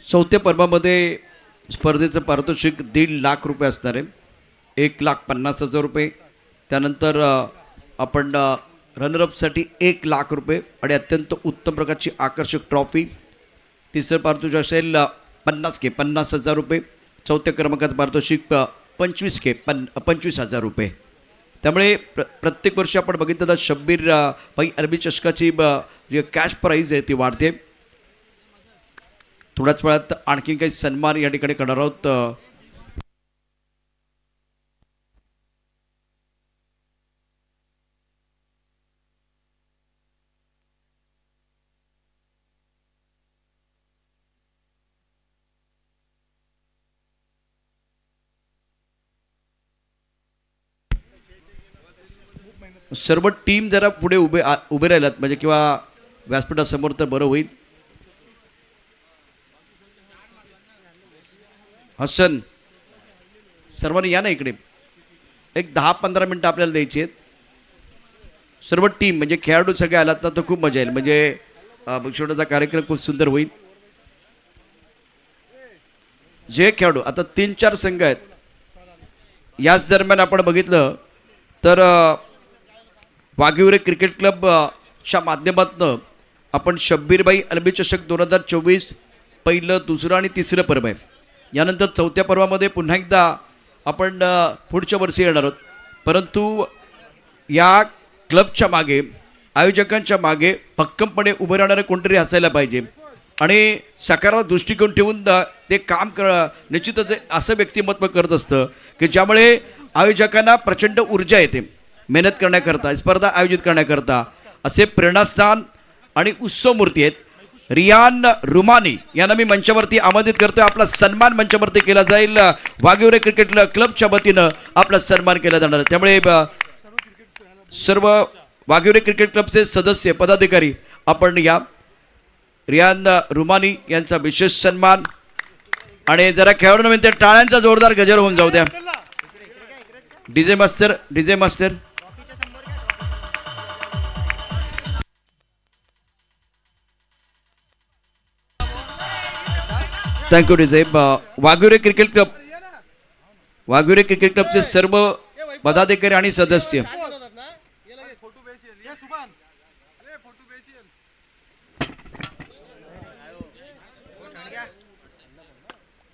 चौथ्या पर्वामध्ये स्पर्धेचं पारितोषिक 1.5 लाख रुपये असणार आहे. 1,50,000 रुपये. त्यानंतर आपण रनरअपसाठी 1 लाख रुपये आणि अत्यंत उत्तम प्रकारची आकर्षक ट्रॉफी. तिसरं पारितोषिक असेल 50,000 रुपये. चौथ्या क्रमांकाचं पारितोषिक 25,000 रुपये. त्यामुळे प्रत्येक वर्षी आपण बघितलं तर शब्बीर भाई अरबी चषकाची जी कॅश प्राईज आहे ती वाढते. थोड्याच वेळात आणखी काही सन्मान या ठिकाणी करणार आहोत. सर्व टीम जरा पुढे उभे राहिलात म्हणजे किंवा व्यासपीठासमोर तर बरं होईल. हसन सर्वांनी या ना इकडे. एक 10-15 मिनटं आपल्याला द्यायची आहेत. सर्व टीम म्हणजे खेळाडू सगळे आलात ना तर खूप मजा येईल. म्हणजे शेवटचा कार्यक्रम खूप सुंदर होईल. जे खेळाडू आता 3-4 संघ आहेत. याच दरम्यान आपण बघितलं तर वाघिवरे क्रिकेट क्लबच्या माध्यमातून आपण शब्बीरभाई अल्बी चषक 2024 पहिलं, दुसरं आणि तिसरं पर्व आहे. यानंतर चौथ्या पर्वामध्ये पुन्हा एकदा आपण पुढच्या वर्षी येणार आहोत. परंतु या क्लबच्या मागे, आयोजकांच्या मागे भक्कमपणे उभे राहणारे कोणतरी असायला पाहिजे आणि सकारात्मक दृष्टिकोन ठेवून ते काम निश्चितच असं व्यक्तिमत्व करत असतं की ज्यामुळे आयोजकांना प्रचंड ऊर्जा येते मेहनत करण्याकरता, स्पर्धा आयोजित करण्याकरता. असे प्रेरणास्थान आणि उत्सव मूर्ती आहेत. रियान रुमानी यांना मी मंचावरती आमंत्रित करतोय. आपला सन्मान मंचावरती केला जाईल. वाघिवरे क्रिकेट क्लबच्या वतीनं आपला सन्मान केला जाणार. त्यामुळे सर्व वाघिवरे क्रिकेट क्लबचे सदस्य, पदाधिकारी आपण या. रियान रुमानी यांचा विशेष सन्मान आणि जरा खेळाडूंना टाळ्यांचा जोरदार गजर होऊन जाऊ द्या. DJ master thank you. DJ Waghivare cricket क्लबचे सर्व पदाधिकारी आणि सदस्य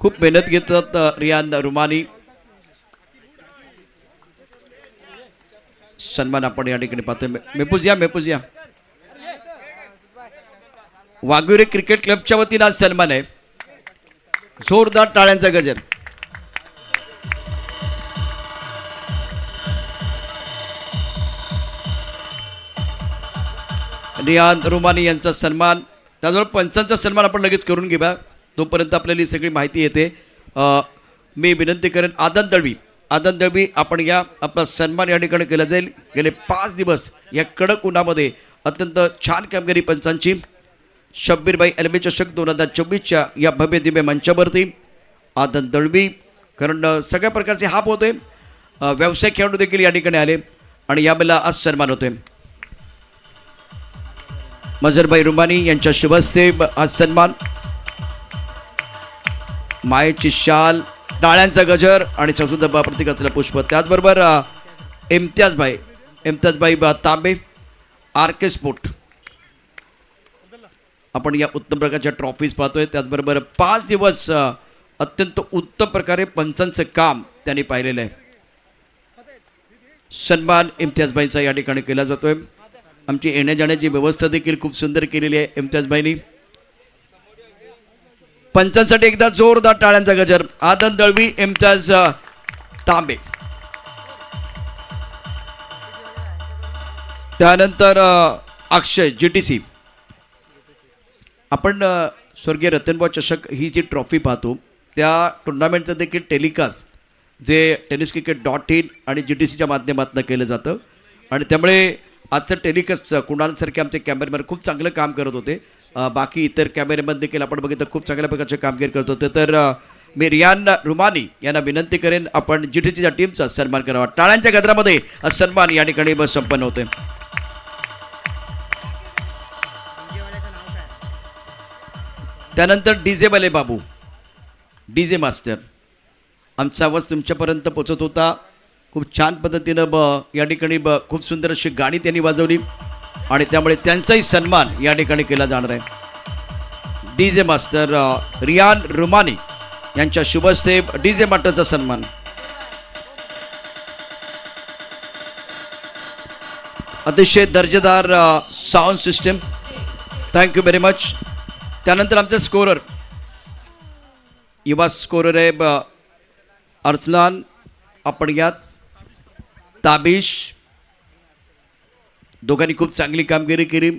खूप मेहनत घेतात. रियान रुमानी सन्मान आपण या ठिकाणी पाहतोय. मेहपूज या. वाघिवरे क्रिकेट क्लबच्या वतीनं आज सन्मान आहे. जोरदार टाळ्यांचा गजर. रियान रुमानी यांचा सन्मान, त्याजवळ पंचांचा सन्मान आपण लगेच करून घेऊया. तोपर्यंत आपल्याला सगळी माहिती येते. मी विनंती करेन आदन दळवी आपण या. आपला सन्मान या ठिकाणी केला जाईल. गेले 5 दिवस या कडक उन्हामध्ये अत्यंत छान कामगिरी पंचांची. शब्बीरभाई अल्बी चषक 2024च्या या भव्य दिव्य मंचावरती आदन दळवी, कारण सगळ्या प्रकारचे हाप होतोय. व्यावसायिक खेळाडू देखील या ठिकाणी आले आणि यावेळेला आज सन्मान होतोय. मजरभाई रुमानी यांच्या शुभ हस्ते आज सन्मान. मायेची शाल, टाळ्यांचा गजर आणि संस्कृत प्रतिकाचं पुष्प. त्याचबरोबर इम्तियाजभाई तांबे, RK स्पोर्ट आपण या उत्तम प्रकारच्या ट्रॉफीज पाहतोय. त्याचबरोबर 5 दिवस अत्यंत उत्तम प्रकारे पंचांचं काम त्यांनी पाहिलेलं आहे. सन्मान इम्तियाजभाईचा या ठिकाणी केला जातोय. आमची येण्या जाण्याची व्यवस्था देखील खूप सुंदर केलेली आहे इम्तियाजभाईनी. पंचांसाठी एकदा जोरदार टाळ्यांचा गजर. आदन दळवी, इम्तियाज तांबे. त्यानंतर अक्षय GTC. आपण स्वर्गीय रतनबुवा चषक ही जी ट्रॉफी पाहतो त्या टुर्नामेंटचं देखील टेलिकास्ट जे tenniscricket.in आणि GTCच्या माध्यमातून केलं जातं आणि त्यामुळे आजचं टेलिकास्ट कुणालसारखे आमचे कॅमेरामॅन खूप चांगलं काम करत होते. बाकी इतर कॅमेरामॅन देखील आपण बघितलं खूप चांगल्या प्रकारचे कामगिरी करत होते. तर मी रियान रुमानी यांना विनंती करेन आपण GTCच्या टीमचा सन्मान करावा. टाळ्यांच्या गजरामध्ये सन्मान या ठिकाणी संपन्न होते. त्यानंतर डीजे वाले बाबू, डीजे मास्टर, आमचा आवाज तुमच्यापर्यंत पोचत होता. खूप छान पद्धतीनं या ठिकाणी खूप सुंदर अशी गाणी त्यांनी वाजवली आणि त्यामुळे त्यांचाही सन्मान या ठिकाणी केला जाणार आहे. डीजे मास्टर रियान रुमानी यांच्या शुभ हस्ते डीजे मास्टरचा सन्मान. अतिशय दर्जेदार sound system, thank you very much. त्यानंतर आमचे स्कोरर, युवा स्कोरर आहे अर्सलान आपणयात, ताबिश, दोघांनी खूप चांगली कामगिरी केली.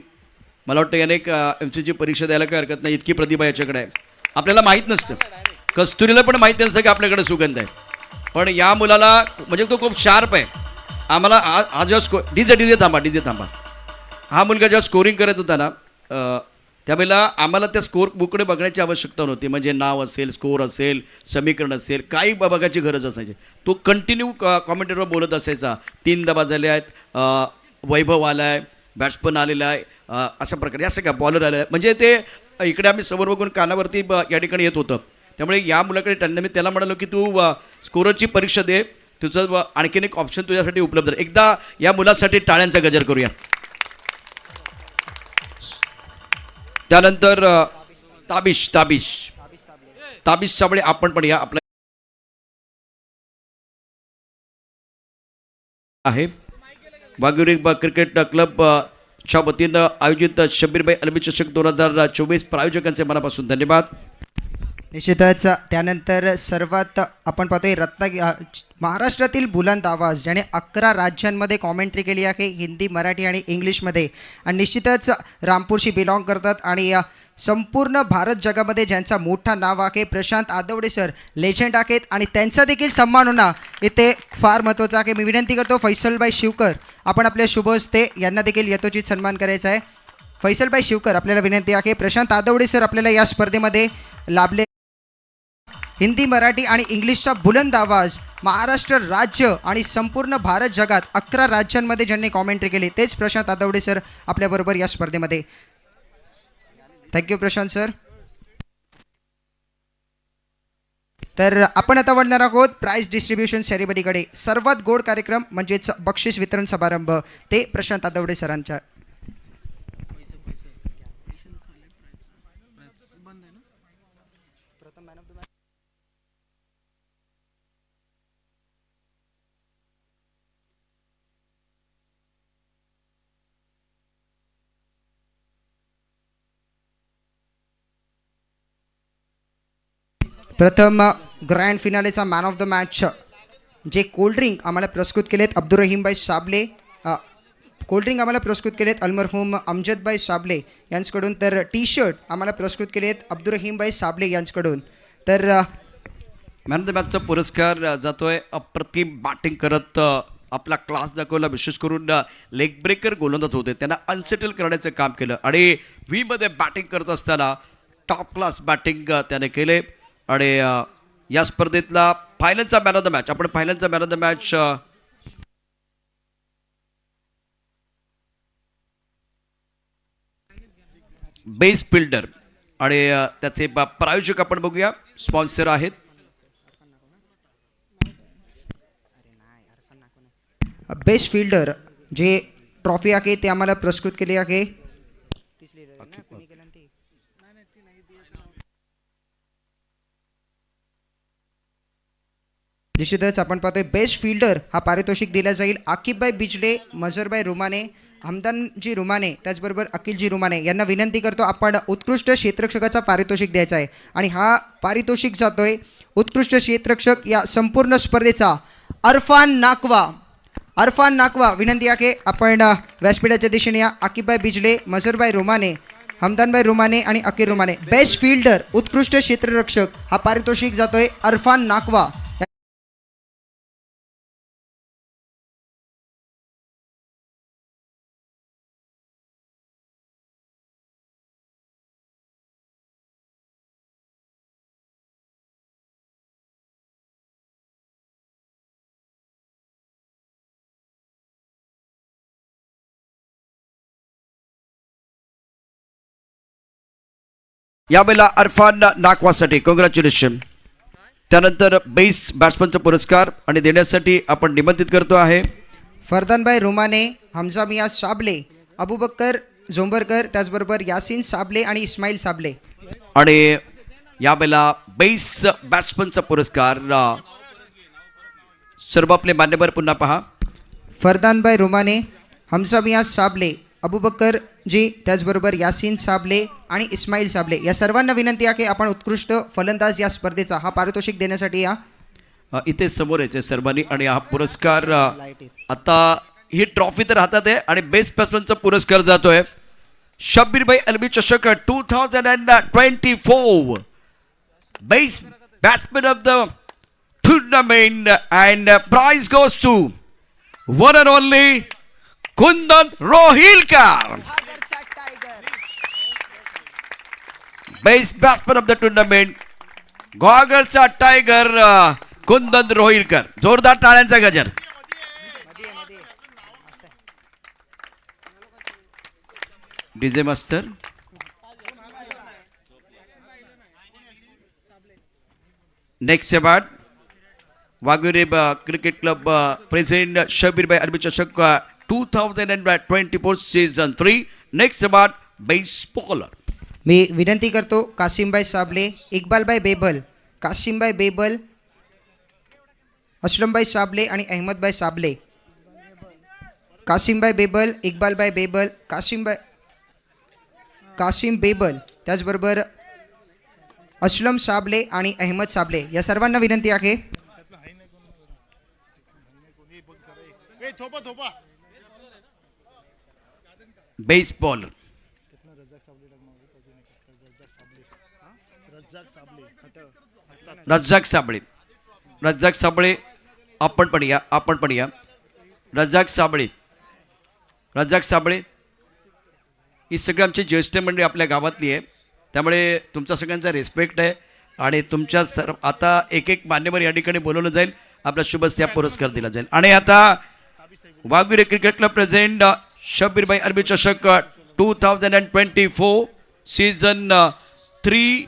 मला वाटतं याने एक MCची परीक्षा द्यायला काही हरकत नाही, इतकी प्रतिभा याच्याकडे आहे. आपल्याला माहीत नसतं, कस्तुरीला पण माहीत नसतं की आपल्याकडे सुगंध आहे, पण या मुलाला म्हणजे तो खूप शार्प आहे. आम्हाला हा जेव्हा डीजे थांबा, हा मुलगा जेव्हा स्कोरिंग करत होता ना, त्यावेळेला आम्हाला त्या स्कोर बुकडे बघण्याची आवश्यकता नव्हती. म्हणजे नाव असेल, स्कोर असेल, समीकरण असेल, काही बघायची गरज असायची. तो कंटिन्यू कॉमेंटेटरवर बोलत असायचा. 3 दबा झाले आहेत, वैभव आला आहे, बॅट्समन आलेला आहे, अशा प्रकारे असं का बॉलर आलेला आहे. म्हणजे ते इकडे आम्ही समोर बघून कानावरती या ठिकाणी येत होतं. त्यामुळे या मुलाकडे मी त्याला म्हणालो की तू स्कोररची परीक्षा दे, तुझं आणखीन एक ऑप्शन तुझ्यासाठी उपलब्ध आहे. एकदा या मुलासाठी टाळ्यांचा गजर करूया. त्यानंतर ताबिश साबळे, आपण पण या आपल्या आहे वाघुरी क्रिकेट क्लब च्या वतीनं आयोजित शब्बीरभाई अलमी चषक 2024 प्रायोजकांचे मनापासून धन्यवाद. निश्चितच. त्यानंतर सर्वात आपण पाहतोय महाराष्ट्रातील बुलंद आवाज, ज्याने 11 राज्यांमध्ये कॉमेंट्री केली आहे, हिंदी, मराठी आणि इंग्लिशमध्ये, आणि निश्चितच रामपूरशी बिलॉंग करतात आणि संपूर्ण भारत जगामध्ये ज्यांचा मोठा नाव आहे, प्रशांत आदवडे सर लेजंड आहेत आणि त्यांचा देखील सन्मान होणं इथे फार महत्त्वाचं आहे. मी विनंती करतो फैसलभाई शिवकर, आपण आपल्या शुभ हस्ते यांना देखील यथोचित सन्मान करायचा आहे. फैसलभाई शिवकर, आपल्याला विनंती आहे. प्रशांत आदवडे सर आपल्याला या स्पर्धेमध्ये लाभले. हिंदी, मराठी आणि इंग्लिशचा बुलंद आवाज, महाराष्ट्र राज्य आणि संपूर्ण भारत जगात 11 राज्यांमध्ये ज्यांनी कॉमेंट्री केली, तेच प्रशांत आदवडे सर आपल्याबरोबर या स्पर्धेमध्ये. Thank you Prashant sir. तर आपण आता वळणार आहोत प्राइज डिस्ट्रीब्युशन सेरेमनीकडे. सर्वात गोड कार्यक्रम म्हणजेच बक्षीस वितरण समारंभ, ते प्रशांत आदवडे सरांच्या. प्रथम ग्रँड फिनालेचा मॅन ऑफ द मॅच जे कोल्ड्रिंक आम्हाला पुरस्कृत केलेत अब्दुरहीमभाई साबले, कोल्ड्रिंक आम्हाला पुरस्कृत केलेत अलमरहूम अमजदभाई साबले यांच्याकडून. तर टी शर्ट आम्हाला पुरस्कृत केलेत अब्दुरहीमभाई साबले यांच्याकडून. तर मॅन ऑफ द मॅचचा पुरस्कार जातोय अप्रतिम बॅटिंग करत आपला क्लास दाखवला. विशेष करून लेग ब्रेकर गोलंदाज होते, त्यांना अनसेटल करण्याचं काम केलं आणि मध्ये बॅटिंग करत असताना टॉप क्लास बॅटिंग त्याने केले. आणि या स्पर्धेतला फायनलचा मॅन ऑफ द मॅच, आपण फायनलचा man of the match best fielder आणि त्याचे प्रायोजक आपण बघूया, स्पॉन्सर आहेत बेस्ट फिल्डर जे ट्रॉफी आहे ते आम्हाला पुरस्कृत केली आहे. निश्चितच आपण पाहतोय बेस्ट फिल्डर हा पारितोषिक दिला जाईल आकिबभाई बिजले, मझरभाई रुमाने, हमदानजी रुमाने, त्याचबरोबर अकिलजी रुमाने यांना विनंती करतो आपण उत्कृष्ट क्षेत्ररक्षकाचा पारितोषिक द्यायचा आहे. आणि हा पारितोषिक जातोय उत्कृष्ट क्षेत्ररक्षक या संपूर्ण स्पर्धेचा अरफान नाकवा. विनंती आहे आपण व्यासपीठाच्या दिशेने या. आकिबभाई बिजले, मझरभाई रुमाने, हमदानभाई रुमाने आणि अकीर रुमाने. बेस्ट फिल्डर उत्कृष्ट क्षेत्ररक्षक हा पारितोषिक जातोय अरफान नाकवा. यावेळेला अरफान नाकवासाठी कॉंग्रॅच्युलेशन. त्यानंतर बेस्ट बॅट्समनचा पुरस्कार आणि देण्यासाठी आपण निमंत्रित करतो आहे फरदानभाई रुमाने, हमजा मिया साबले, अबुबक्कर झोंबरकर, त्याचबरोबर यासीन साबले आणि इस्माईल साबले. आणि यावेळेला बेस्ट बॅट्समनचा पुरस्कार सर्व आपले मान्यवर पुन्हा पहा. फरदानभाई रुमाने, हमजा मिया साबले, अबुबक्कर जी, त्याचबरोबर यासीन साबले आणि इस्माईल साबले या सर्वांना विनंती आहे की आपण उत्कृष्ट फलंदाज या स्पर्धेचा हा पारितोषिक देण्यासाठी या. इथे समोर यायचे सर्वांनी आणि हा पुरस्कार आता ही ट्रॉफी तर हातात आहे आणि बेस्ट बॅट्समनचा पुरस्कार जातोय शब्बीर भाई अलवी चषक 2024 best batsman of the tournament and prize goes to one and only Kundan Rohilkar. Best batsman of the tournament घागरचा टायगर कुंदन रोहिलकर. जोरदार टाळ्यांचा गजर. DJ master. Next award Waghure cricket club president Shabbir भाई अलवी चषक 2024 season 3. Next award best bowler. मी विनंती करतो कासिमभाई साबले, इक्बालभाई बेबल, कासिमभाई बेबल, असलमभाई साबले आणि अहमदभाई साबले. कासिमभाई बेबल, इक्बालभाई बेबल, कासिम बेबल, त्याचबरोबर असलम साबले आणि अहमद साबले या सर्वांना विनंती आहे. Best bowler Razzak Sable. रज्जाक साबळे आपण पण या रज्जाक साबळे. रज्जाक साबळे ही सगळी आमची ज्येष्ठ मंडळी आपल्या गावातली आहे, त्यामुळे तुमचा सगळ्यांचा रिस्पेक्ट आहे आणि तुमच्या सर्व आता एक एक मान्यवर या ठिकाणी बोलवलं जाईल. आपला शुभस्या पुरस्कार दिला जाईल. आणि आता वाघुरे क्रिकेट क्लब प्रेसिडेंट शब्बीर भाई अलवी चषक 2024 सीझन 3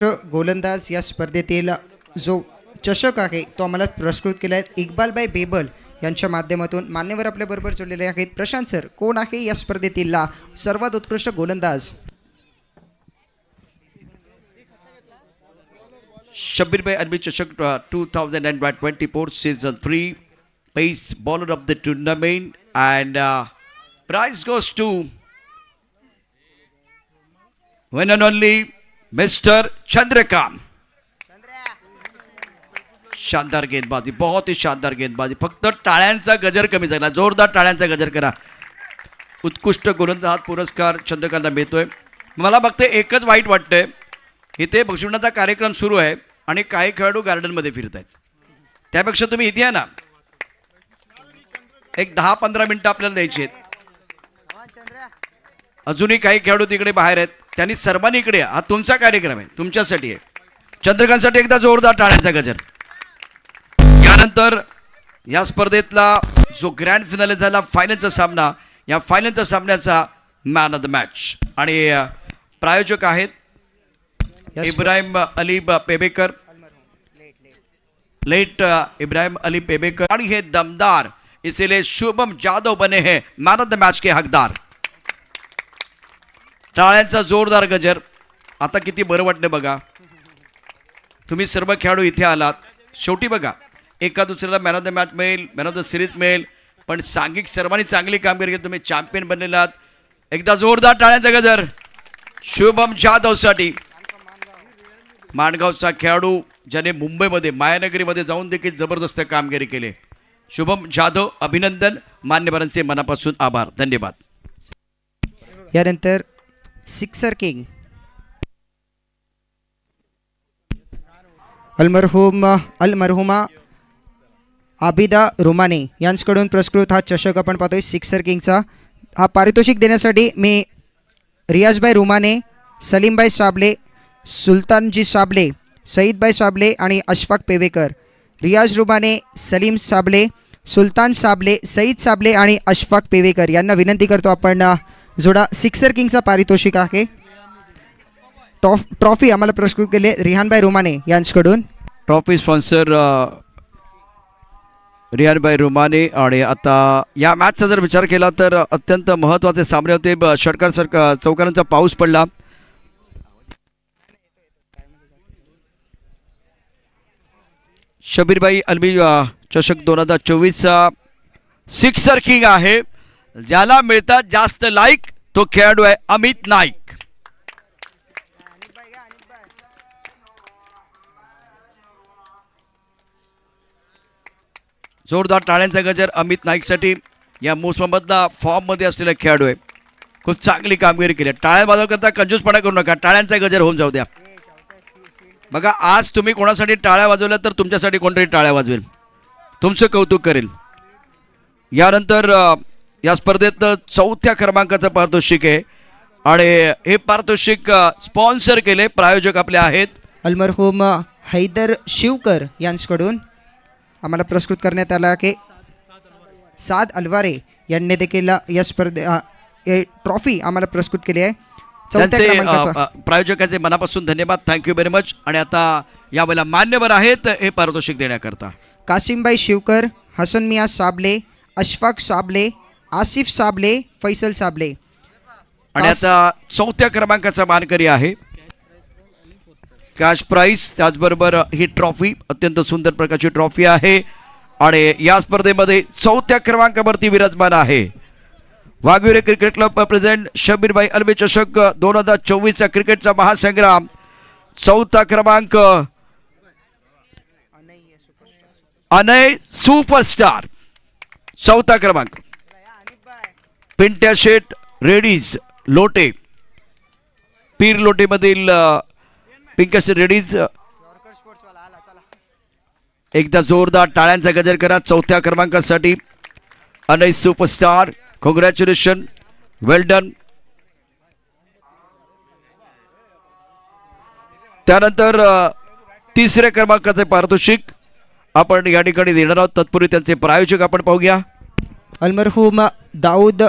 गोलंदाज या स्पर्धेतील जो चषक आहे तो आम्हाला पुरस्कृत केला आहे इक्बालभाई बेबल यांच्या माध्यमातून. मान्यवर आपल्याबरोबर जोडलेले आहेत. प्रशांत सर, कोण आहे या स्पर्धेतील सर्वात उत्कृष्ट गोलंदाज? शब्बीर भाई अल्वी चषक 2024 season 3 pace bowler of the tournament and prize goes to one and only Mr. Chandrakant. शानदार गेंदबाजी, बहुत ही शानदार गेंदबाजी. फक्त टाळ्यांचा गजर कमी झाला. जोरदार टाळ्यांचा गजर करा. उत्कृष्ट गोलंदाज हा पुरस्कार चंद्रकांतला मिळतोय. मला फक्त एकच वाईट वाटतंय, इथे बक्षिसाचा कार्यक्रम सुरू आहे आणि काही खेळाडू गार्डनमध्ये फिरत आहेत. त्यापेक्षा तुम्ही इथे या ना, एक 10-15 मिनिटं आपल्याला द्यायची आहेत. अजूनही काही खेळाडू तिकडे बाहेर आहेत, त्यांनी सर्वांनी इकडे या. हा तुमचा कार्यक्रम आहे, तुमच्यासाठी आहे. चंद्रकांतसाठी एकदा जोरदार टाळ्यांचा गजर. यानंतर या स्पर्धेतला जो ग्रँड फिनाले झाला, फायनलचा सामना, या फायनलच्या सामन्याचा मॅन ऑफ द मॅच आणि प्रायोजक आहेत इब्राहिम अली पेबेकर, लेट इब्राहिम अली पेबेकर. आणि हे दमदार, इसीलिए शुभम जाधव बने हैं मॅन ऑफ द मॅच के हकदार. टाळ्यांचा जोरदार गजर. आता किती बरं वाटलं बघा, तुम्ही सर्व खेळाडू इथे आलात. शेवटी बघा, एका दुसऱ्याला मॅन ऑफ द मॅच मिळेल, मॅन ऑफ द सिरीज मिळेल, पण सांघिक सर्वांनी चांगली कामगिरी केली. तुम्ही चॅम्पियन बनलेलात. एकदा जोरदार टाळ्यांचा गजर शुभम जाधवसाठी. माणगावचा खेळाडू ज्याने मुंबईमध्ये मायानगरीमध्ये जाऊन देखील जबरदस्त कामगिरी केली. शुभम जाधव, अभिनंदन. मान्यवरांचे मनापासून आभार, धन्यवाद. यानंतर सिक्सर किंग अलमरहुमा आबिदा रुमाने यांच्याकडून पुरस्कृत हा चषक आपण पाहतोय सिक्सर किंगचा. हा पारितोषिक देण्यासाठी मी रियाजभाई रुमाने, सलीमभाई साबले, सुलतानजी साबले, सईदभाई साबले आणि अशफाक पेवेकर. रियाज रुमाने, सलीम साबले, सुलतान साबले, सईद साबले आणि अशफाक पेवेकर यांना विनंती करतो आपण जोडा. सिक्सर किंगचा पारितोषिक आहे. ट्रॉफी आम्हाला पुरस्कृत केले रिहानभाई रुमाने यांच्याकडून. ट्रॉफी स्पॉन्सर रियानभाई रुमाने. आणि आता या मॅचचा जर विचार केला तर अत्यंत महत्त्वाचे सामने होते. षटकार चौकारांचा पाऊस पडला. शब्बीरभाई अल्वी चषक 2024चा सिक्सर किंग आहे. ज्याला मिळतात जास्त लाईक तो खेळाडू आहे अमित नाईक. जोरदार टाळ्यांचा गजर अमित नाईकसाठी. या मोसमामधला फॉर्ममध्ये असलेला खेळाडू आहे. खूप चांगली कामगिरी केली. टाळ्या वाजव करता कंजूसपणा करू नका. टाळ्यांचा गजर होऊन जाऊ द्या. बघा, आज तुम्ही कोणासाठी टाळ्या वाजवल्या तर तुमच्यासाठी कोणतरी टाळ्या वाजवेल, तुमचं कौतुक करेल. यानंतर या स्पर्धेत 4थ्या क्रमांकाचं पारितोषिक आहे आणि हे पारितोषिक स्पॉन्सर केले, प्रायोजक आपले आहेत अलमरहुम हैदर शिवकर यांच्याकडून. आम्हाला पुरस्कृत करण्यात आला की साद अलवारे यांनी देखील या ट्रॉफी आम्हाला पुरस्कृत केली आहे. त्यांचे प्रायोजकाचे मनापासून धन्यवाद, थँक्यू व्हेरी मच. आणि आता यावेळेला मान्यवर आहेत हे पारितोषिक देण्याकरता कासिमभाई शिवकर, हसन मिया साबले, अशफाक साबले, आसिफ साबले, फैसल साबले. आणि आता 4थ्या क्रमांकाचा मानकरी आहे. कॅश प्राईज, त्याचबरोबर ही ट्रॉफी अत्यंत सुंदर प्रकारची ट्रॉफी आहे. आणि या स्पर्धेमध्ये 4थ्या क्रमांकावरती विराजमान आहे वाघविरे क्रिकेट क्लब प्रेझेंट शब्बीरभाई अल्वी चषक 2024चा क्रिकेटचा महासंग्राम. 4था क्रमांक अनय सुपरस्टार. 4था क्रमांक पिंट्या शेट रेडीज लोटे, पीर लोटेमधील पिंट्या शेट रेडीज. एकदा जोरदार टाळ्यांचा गजर करा 4थ्या क्रमांकासाठी अनय सुपरस्टार. कॉंग्रॅच्युलेशन, वेल डन. त्यानंतर 3ऱ्या क्रमांकाचे पारितोषिक आपण या ठिकाणी देणार आहोत. तत्पूर्वी त्यांचे प्रायोजक आपण पाहूया. अलमरहुम दाऊद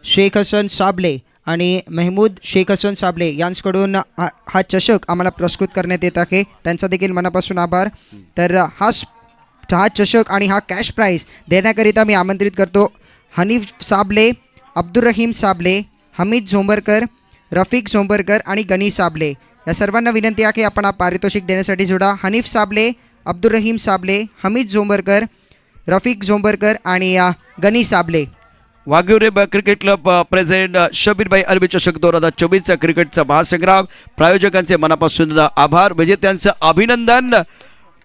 शेख हसन साबले, आणि महमूद शेख हसन साबले यांच्याकडून हा चषक आम्हाला पुरस्कृत करण्यात येत आहे, त्यांचा देखील मनापासून आभार. तर हा चषक आणि हा कॅश प्राईज देण्याकरिता मी आमंत्रित करतो हनीफ साबले, अब्दुल रहीम साबले, हमीद झोंबरकर, रफिक झोंबरकर आणि गनी साबले या सर्वांना विनंती आहे की आपण हा पारितोषिक देण्यासाठी जोडा. हनीफ साबले, अब्दुल रहीम साबले, हमीद झोंबरकर, रफिक झोंबरकर आणि Gani Sable. Waghivare cricket club president शबीरभाई अरबी चषक 2024चा क्रिकेटचा महासंग्राम, प्रायोजकांचे मनापासून आभार, विजेत्यांचं अभिनंदन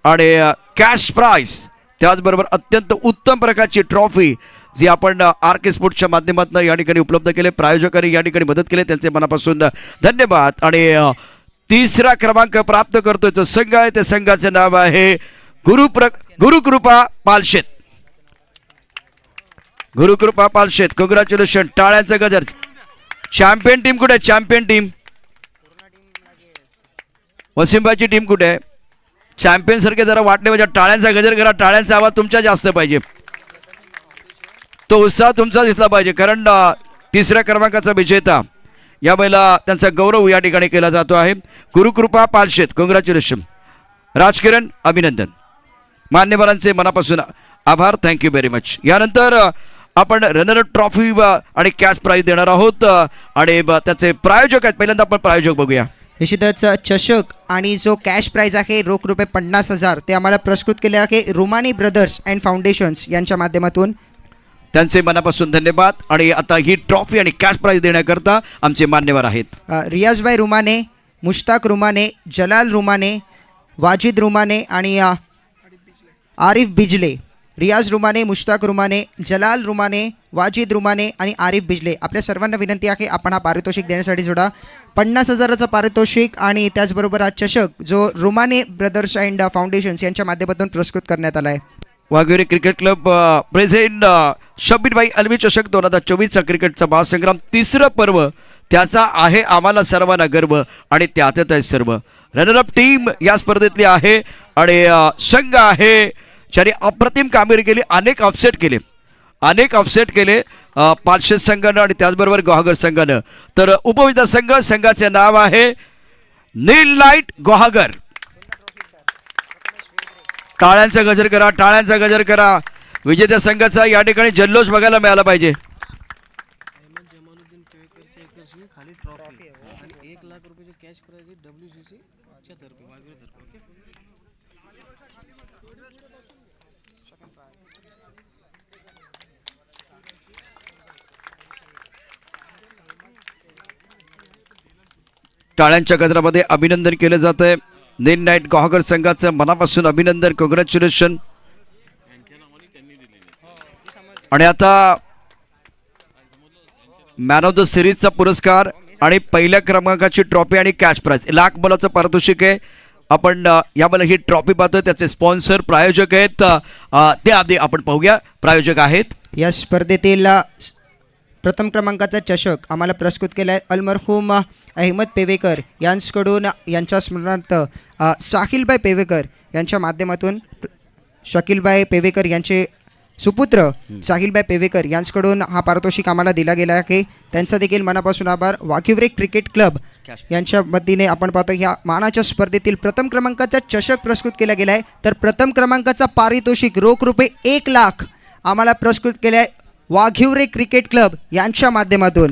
आणि कॅश प्राइज, त्याचबरोबर अत्यंत उत्तम प्रकारची ट्रॉफी जी आपण आर के स्पोर्ट्सच्या माध्यमातून या ठिकाणी उपलब्ध केले, प्रायोजकांनी या ठिकाणी मदत केली, त्यांचे मनापासून धन्यवाद. आणि तिसरा क्रमांक प्राप्त करतोय जो संघ आहे त्या संघाचं नाव आहे गुरुकृपा पालशेत. गुरुकृपा पालशेत, कॉंग्रॅच्युलेशन, टाळ्यांचा गजर. चॅम्पियन टीम कुठे आहे? चॅम्पियन टीम वसिमबाईची टीम कुठे आहे? चॅम्पियन सारखे जरा वाटले पाहिजे, टाळ्यांचा गजर करा, टाळ्यांचा आवाज तुमच्या जास्त पाहिजे, तो उत्साह तुमचा दिसला पाहिजे, कारण तिसऱ्या क्रमांकाचा विजेता या वेळेला त्यांचा गौरव या ठिकाणी केला जातो आहे. गुरुकृपा पालशेत, कॉंग्रॅच्युलेशन. राजकिरण, अभिनंदन. मान्यवरांचे मनापासून आभार, थँक्यू व्हेरी मच. यानंतर आपण रनर ट्रॉफी आणि कॅश प्राइज देणार आहोत आणि त्याचे प्रायोजक आहेत. पहिल्यांदा आपण प्रायोजक बघूया. निश्चितच चषक आणि जो कॅश प्राइज आहे रोख रुपये 50,000 ते आम्हाला पुरस्कृत केले आहे रुमानी ब्रदर्स अँड फाउंडेशन्स यांच्या माध्यमातून, त्यांचे मनापासून धन्यवाद. आणि आता ही ट्रॉफी आणि कॅश प्राइज देण्याकरता आमचे मान्यवर आहेत रियाजभाई रुमाने, मुश्ताक रुमाने, जलाल रुमाने, वाजिद रुमाने आणि आरिफ बिजले. रियाज रुमाने, मुश्ताक रुमाने, जलाल रुमाने, वाजिद रुमाने आणि आरिफ बिजले आपल्या सर्वांना विनंती आहे आपण हा पारितोषिक देण्यासाठी जोडा. 50,000चं पारितोषिक आणि त्याचबरोबर हा चषक जो रुमाने ब्रदर्स अँड फाउंडेशन्स यांच्या माध्यमातून पुरस्कृत करण्यात आला आहे. Waghivare cricket club president शबीरभाई Alvi चषक 2024चा क्रिकेटचा महासंग्राम, तिसरं पर्व, त्याचा आहे आम्हाला सर्वांना गर्व आणि त्यातच आहे सर्व. रनरअप टीम या स्पर्धेतली आहे आणि संघ आहे ज्याने अप्रतिम कामगिरी केली, अनेक ऑफसेट केले पाचशे संघानं आणि त्याचबरोबर गुहागर संघानं. तर उपविजेता संघाचे नाव आहे नील लाईट गुहागर. टाळ्यांचा गजर करा, टाळ्यांचा गजर करा. विजेत्या संघाचा या ठिकाणी जल्लोष बघायला मिळाला पाहिजे. खाली ट्रॉफी आणि 1 लाख रुपयाचे कॅश प्राइज WCC च्या तर्फे वाघिवरे तर्फे. टाळ्यांच्या गजरामध्ये अभिनंदन केलं जात आहे. नील नाईट गुहागर संघाचं मनापासून अभिनंदन, कॉंग्रॅच्युलेशन. आणि आता मॅन ऑफ द सिरीजचा पुरस्कार आणि पहिल्या क्रमांकाची ट्रॉफी आणि कॅश प्राइज, लाख मोलाचं पारितोषिक आहे. आपण यामध्ये ही ट्रॉफी पाहतोय, त्याचे स्पॉन्सर प्रायोजक आहेत, ते आधी आपण पाहूया. प्रायोजक आहेत या स्पर्धेतील प्रथम क्रमांकाचा चषक आम्हाला पुरस्कृत केला आहे अलमरहूम अहमद पेवेकर यांच्याकडून, यांच्या स्मरणार्थ साहिलभाई पेवेकर यांच्या माध्यमातून, शकीलभाई पेवेकर यांचे सुपुत्र साहिलभाई पेवेकर यांच्याकडून हा पारितोषिक आम्हाला दिला गेला आहे, त्यांचा देखील मनापासून आभार. वाघिवरे क्रिकेट क्लब यांच्या वतीने आपण पाहतो ह्या मानाच्या स्पर्धेतील प्रथम क्रमांकाचा चषक पुरस्कृत केला गेला आहे. तर प्रथम क्रमांकाचा पारितोषिक रोख रुपये 1 लाख आम्हाला पुरस्कृत केले आहे वाघिवरे क्रिकेट क्लब यांच्या माध्यमातून.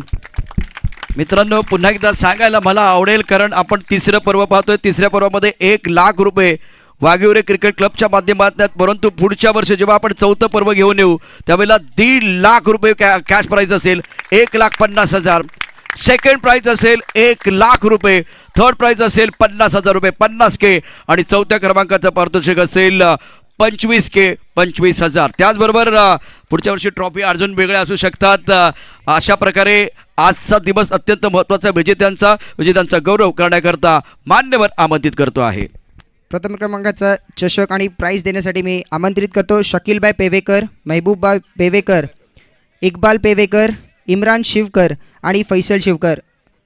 मित्रांनो, पुन्हा एकदा सांगायला मला आवडेल, कारण आपण तिसरं पर्व पाहतोय, तिसऱ्या पर्वामध्ये 1 लाख रुपये वाघिवरे क्रिकेट क्लबच्या माध्यमातून, परंतु पुढच्या वर्षी जेव्हा आपण चौथं पर्व घेऊन येऊ त्यावेळेला 1.5 लाख रुपये कॅश प्राइज असेल, 1,50,000. सेकंड प्राइज असेल 1 लाख रुपये, थर्ड प्राइज असेल 50,000 रुपये, 50K, आणि चौथ्या क्रमांकाचं पारितोषिक असेल 25K, 25,000. त्याचबरोबर पुढच्या वर्षी ट्रॉफी अजून वेगळ्या असू शकतात. अशा प्रकारे आजचा दिवस अत्यंत महत्त्वाचा, विजेत्यांचा गौरव करण्याकरता मान्यवर आमंत्रित करतो आहे. प्रथम क्रमांकाचा चषक आणि प्राइज देण्यासाठी मी आमंत्रित करतो शकीलभाई पेवेकर, महबूबभाई पेवेकर, इक्बाल पेवेकर, इम्रान शिवकर आणि फैसल शिवकर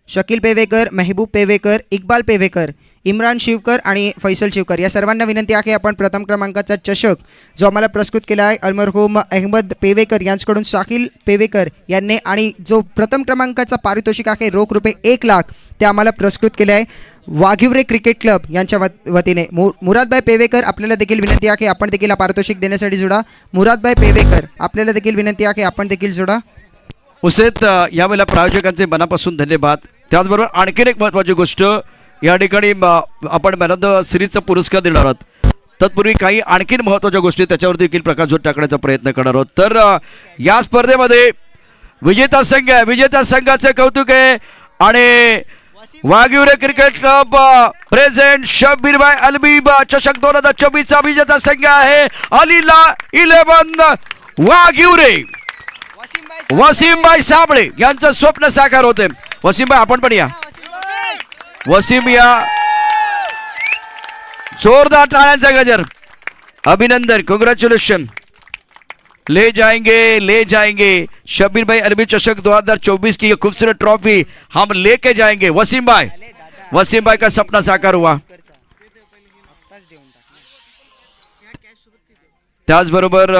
शकील पेवेकर, मेहबूब पेवेकर, इक्बाल पेवेकर, इम्रान शिवकर आणि फैसल शिवकर या सर्वांना विनंती आहे आपण प्रथम क्रमांकाचा चषक जो आम्हाला प्रस्तुत केला आहे अलमरहूम अहमद पेवेकर यांच्याकडून शाकील पेवेकर यांनी आणि जो प्रथम क्रमांकाचा पारितोषिक आहे रोख रुपये 1 लाख ते आम्हाला प्रस्तुत केले आहे वाघिवरे क्रिकेट क्लब यांच्या वतीने. मुरादभाई पेवेकर आपल्याला देखील विनंती आहे की आपण देखील हा पारितोषिक देण्यासाठी जोडा. मुरादभाई पेवेकर आपल्याला देखील विनंती आहे की आपण देखील जोडा. उसेत यावेळेला प्रायोजकांचे मनापासून धन्यवाद. त्याचबरोबर आणखीन एक महत्त्वाची गोष्ट या ठिकाणी आपण मॅन ऑफ द सिरीजचा पुरस्कार देणार आहोत. तत्पूर्वी काही आणखीन महत्त्वाच्या गोष्टी त्याच्यावर देखील प्रकाशझोत टाकण्याचा प्रयत्न करणार आहोत. तर या स्पर्धेमध्ये विजेता संघ आहे, विजेत्या संघाचे कौतुक आहे आणि Waghivare cricket club present शब्बीरभाई Alvi चषक 2024 चा विजेता संघ आहे अलीला 11 वाघिवरे. वसीमभाई साबळे यांचं स्वप्न साकार होते. वसीमभाई आपण पण या. वसीम या. जोरदार टाळ्यांचा गजर. अभिनंदन, कांग्रेचुलेशन. ले जाएंगे शब्बीर भाई अलवी चषक 2024 की ये खूबसूरत ट्रॉफी हम लेके जाएंगे. वसीम भाई का सपना साकार हुआ. त्याचबरोबर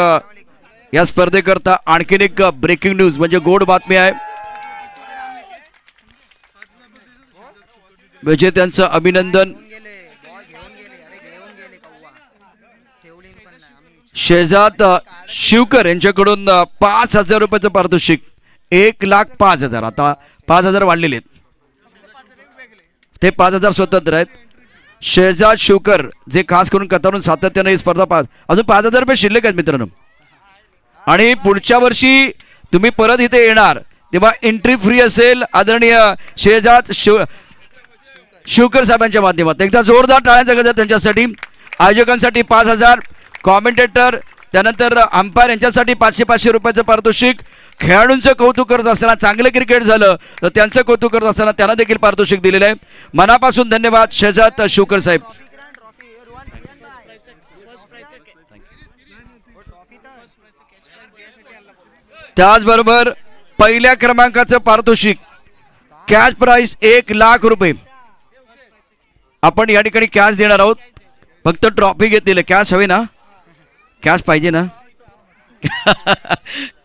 या स्पर्धेकरता आणखीन एक ब्रेकिंग न्यूज म्हणजे गोड बातमी आहे. विजेत्यांचं अभिनंदन. शेजात शिवकर यांच्याकडून 5,000 रुपयाचं पारितोषिक. 1,05,000. आता 5,000 वाढलेले आहेत. ते 5,000 स्वतंत्र आहेत. शेजात शिवकर जे खास करून कतारून सातत्याने ही स्पर्धा अजून 5,000 रुपये शिल्लक आहेत मित्रांनो. आणि पुढच्या वर्षी तुम्ही परत इथे येणार तेव्हा एंट्री फ्री असेल. आदरणीय शेजात शिवकर साहेबांच्या माध्यमातून एकदा जोरदार टाळ्यांचा गजर त्यांच्यासाठी. आयोजकांसाठी 5,000. कॉमेंटेटर त्यानंतर अंपायर यांच्यासाठी 500 रुपयाचं पारितोषिक. खेळाडूंचं कौतुक करत असताना चांगलं क्रिकेट झालं तर त्यांचं कौतुक करत असताना त्यांना देखील पारितोषिक दिलेलं आहे. मनापासून धन्यवाद शेजात शिवकर साहेब. त्याचबरोबर पहिल्या क्रमांकाचं पारितोषिक कॅश प्राइस 1 लाख रुपये आपण या ठिकाणी कॅश देणार आहोत. फक्त ट्रॉफी घेतलेलं. कॅश हवी ना, कॅश पाहिजे ना.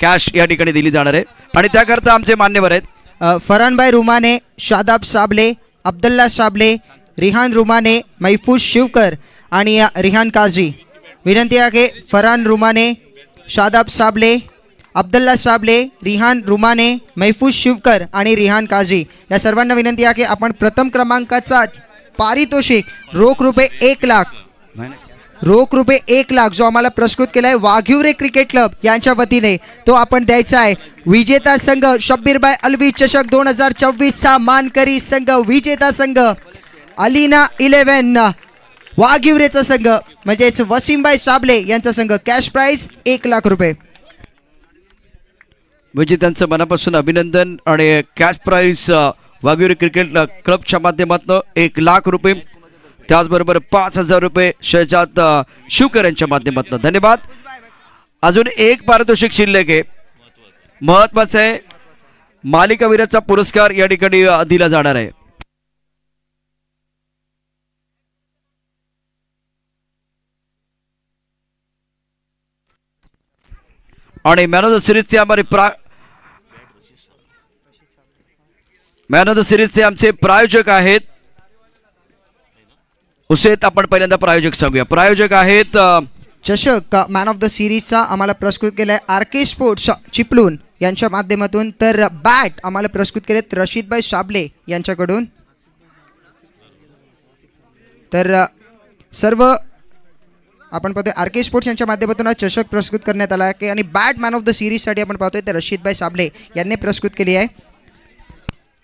कॅश या ठिकाणी दिली जाणार आहे आणि त्याकरता आमचे मान्यवर आहेत फरानभाई रुमाने, शादाब साबले, अब्दुल्ला साबले, रिहान रुमाने, महफूज शिवकर आणि रिहान काझी. विनंती आहे की फरान रुमाने, शादाब साबले, अब्दुल्ला साबले, रिहान रुमाने, महफूज शिवकर आणि रिहान काझी या सर्वांना विनंती आहे की आपण प्रथम क्रमांकाचा पारितोषिक रोख रुपये 1 लाख जो आम्हाला प्रस्तुत केला आहे वाघिवरे क्रिकेट क्लब यांच्या वतीने तो आपण द्यायचा आहे. विजेता संघ शब्बीरभाई अलवी चषक 2024 चा मानकरी संघ विजेता संघ अलीना 11 वाघिवरेचा संघ म्हणजेच वसीमभाई साबले यांचा संघ. कॅश प्राइस 1 लाख रुपये. विजेत्यांचं मनापासून अभिनंदन आणि कॅश प्राइस वाघिवरे क्रिकेट क्लबच्या माध्यमातून 1 लाख रुपये. त्याचबरोबर 5,000 रुपये शेजात शिवकर यांच्या माध्यमातून. धन्यवाद. अजून एक पारितोषिक शिल्लक आहे. महत्वाचं आहे मालिकावीराचा पुरस्कार या ठिकाणी दिला जाणार आहे. आणि मॅन ऑफ द सिरीजचे आमचे प्रायोजक आहेत. उसेत आपण पहिल्यांदा प्रायोजक सांगूया. प्रायोजक आहेत चषक मॅन ऑफ द सिरीजचा आम्हाला प्रस्तुत केला आहे RK स्पोर्ट्स चिपळूण यांच्या माध्यमातून. तर बॅट आम्हाला प्रस्तुत केलेत रशीदभाई साबले यांच्याकडून. तर सर्व आपण पाहतोय RK स्पोर्ट्स यांच्या माध्यमातून हा चषक प्रस्तुत करण्यात आला आहे आणि बॅट मॅन ऑफ द सिरीजसाठी आपण पाहतोय तर रशीदभाई साबले यांनी प्रस्तुत केली आहे.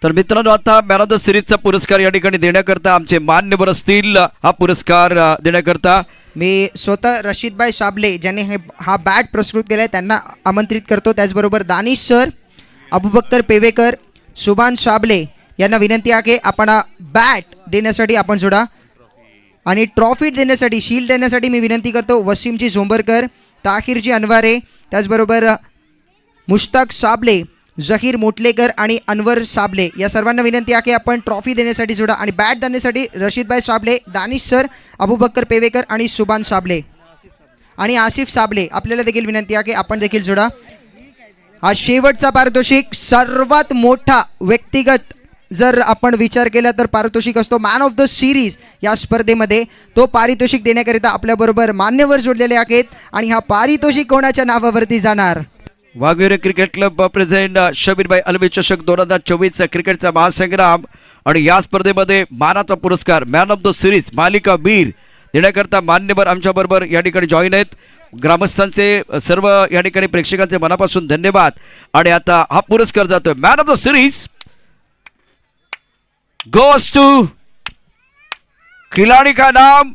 तर मित्रांनो आता मॅन ऑफ द सिरीजचा पुरस्कार या ठिकाणी देण्याकरता आमचे मान्यवर असतील. हा पुरस्कार देण्याकरता मी स्वतः रशीदभाई साबले ज्यांनी हा बॅट प्रस्तुत केला आहे त्यांना आमंत्रित करतो. त्याचबरोबर दानिश सर, अबुबक्कर पेवेकर, सुभान साबले यांना विनंती आहे की आपण बॅट देण्यासाठी आपण जोडा आणि ट्रॉफी देण्यासाठी शील्ड देण्यासाठी मी विनंती करतो वसीमजी झोंबरकर, ताहिरजी अनवारे, त्याचबरोबर मुश्ताक साबले जहीर मोटलेकर आणि अनवर साबले या सर्वांना विनंती आहे की आपण ट्रॉफी देण्यासाठी जोडा आणि बॅट देण्यासाठी रशीदभाई साबले, दानिश सर, अबूबकर पेवेकर आणि सुभान साबले आणि आसिफ साबले आपल्याला देखील विनंती आहे की आपण देखील जोडा. हा शेवटचा पारितोषिक सर्वात मोठा व्यक्तिगत जर आपण विचार केला तर पारितोषिक असतो मॅन ऑफ द सिरीज या स्पर्धेमध्ये. तो पारितोषिक देण्याकरिता आपल्याबरोबर मान्यवर जोडलेले आहेत आणि हा पारितोषिक कोणाच्या नावावरती जाणार? Waghere cricket club present शबीरभाई Alvi चषक 2024 क्रिकेटचा महासंग्राम आणि या स्पर्धेमध्ये मानाचा पुरस्कार मॅन ऑफ द सिरीज मालिका वीर देण्याकरता मान्यवर आमच्याबरोबर या ठिकाणी जॉईन आहेत. ग्रामस्थांचे सर्व या ठिकाणी प्रेक्षकांचे मनापासून धन्यवाद. आणि आता हा पुरस्कार जातोय man of the series goes to खिलाड़ी का नाम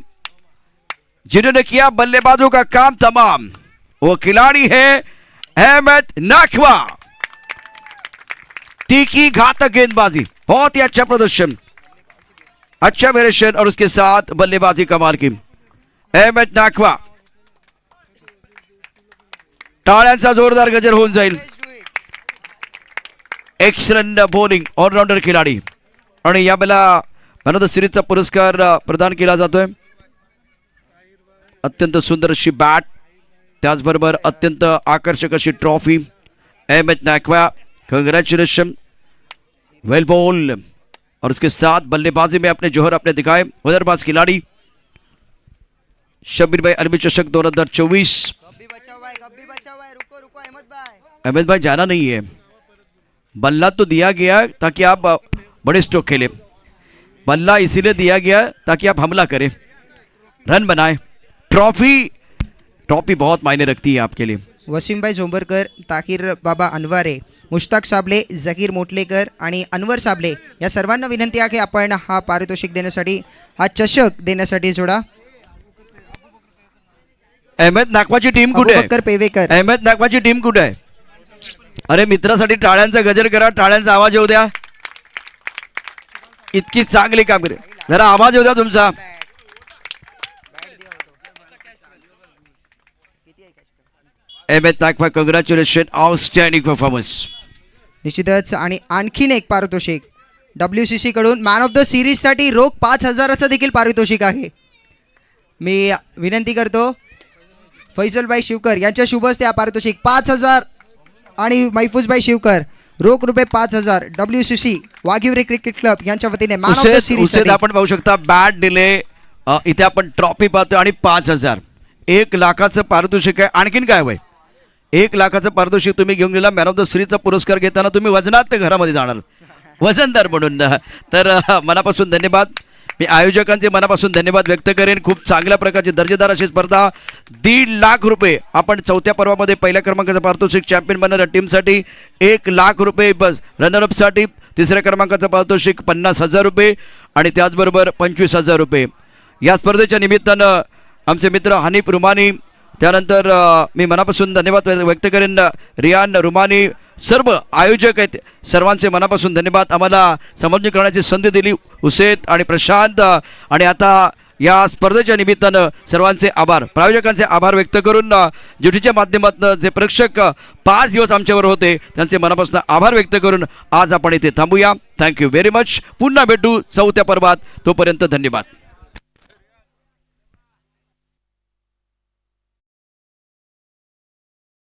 जिन्होंने किया बल्लेबाजों का काम तमाम. वो खिलाड़ी है अहमद नकवा. तीखी घातक गेंदबाजी, बहुत ही अच्छा प्रदर्शन, अच्छा वेरिएशन और उसके साथ बल्लेबाजी कमाल की. अहमद नकवा टाळ्यांचा जोरदार गजर होऊन जाईल. एक्सलंट बॉलिंग ऑलराउंडर खिलाडी. आणि यावेळेला मॅन ऑफ द सिरीजचा पुरस्कार प्रदान केला जातोय. अत्यंत सुंदर अशी बॅट, त्याचबरोबर अत्यंत आकर्षक अशी ट्रॉफी. अहमद नकवा, कंग्रेचुलेशन, वेल बॉल और उसके साथ बल्लेबाजी में अपने जोहर अपने दिखाए हुनरबाज खिलाड़ी शबीर भाई अलवी चषक 2024. अहमद भाई जाना नहीं है, बल्ला तो दिया गया ताकि आप बड़े स्ट्रोक खेले. बल्ला इसीलिए दिया गया ताकि आप हमला करें, रन बनाए. ट्रॉफी बहुत मायने रखती है आपके लिए. वसीमभाई झोंबरकर, ताकीर बाबा अनवारे, मुश्ताक साबले, जकीर मोटलेकर आणि अनवर साबले या सर्वांना विनंती आहे की आपण हा पारितोषिक देण्यासाठी, हा चषक देण्यासाठी जोडा. अहमद नागवाची टीम कुठे आहे? अबूबकर पेवेकर. अहमद नागवाची टीम कुठे आहे? अरे मित्रासाठी टाळ्यांचा गजर करा, टाळ्यांचा आवाज येऊ द्या. इतकी चांगली कामगिरी, जरा आवाज येऊ द्या तुमचा. Ahmed Nagwa, congratulation, outstanding performance. निश्चितच. आणि आणखीन एक पारितोषिक WCC कडून मॅन ऑफ द सिरीजसाठी रोख 5,000चं देखील पारितोषिक आहे. मी विनंती करतो फैसलभाई शिवकर यांच्या शुभ हस्ते हा पारितोषिक 5,000 आणि मैफूजभाई शिवकर रोख रुपये 5,000 WCC वाघिवरे क्रिकेट क्लब यांच्या वतीने मॅन ऑफ द सिरीज. आपण पाहू शकता बॅट दिले, इथे आपण ट्रॉफी पाहतो आणि 5,000 1 लाखाचं पारितोषिक आहे. आणखीन काय हवंय? 1 लाखाचं पारितोषिक तुम्ही घेऊन गेला. मॅन ऑफ द सिरीजचा पुरस्कार घेताना तुम्ही वजनात घरामध्ये जाणार, वजनदार म्हणून. तर मनापासून धन्यवाद. मी आयोजकांचे मनापासून धन्यवाद व्यक्त करेन. खूप चांगल्या प्रकारची दर्जेदार अशी स्पर्धा. 1.5 लाख रुपये आपण चौथ्या पर्वामध्ये पहिल्या क्रमांकाचं पारितोषिक चॅम्पियन बनणाऱ्या टीमसाठी, 1 लाख रुपये बस रनरअपसाठी, तिसऱ्या क्रमांकाचं पारितोषिक 50,000 रुपये आणि त्याचबरोबर 25,000 रुपये. या स्पर्धेच्या निमित्तानं आमचे मित्र हनीफ रुमानी, त्यानंतर मी मनापासून धन्यवाद व्यक्त करेन रियान रुमानी, सर्व आयोजक आहेत, सर्वांचे मनापासून धन्यवाद. आम्हाला समजून करण्याची संधी दिली हुसेत आणि प्रशांत. आणि आता या स्पर्धेच्या निमित्तानं सर्वांचे आभार, प्रायोजकांचे आभार व्यक्त करून ज्युटीच्या माध्यमातून जे प्रेक्षक 5 दिवस आमच्यावर होते त्यांचे मनापासून आभार व्यक्त करून आज आपण इथे थांबूया. Thank you very much. पुन्हा भेटू चौथ्या पर्वात. तोपर्यंत धन्यवाद.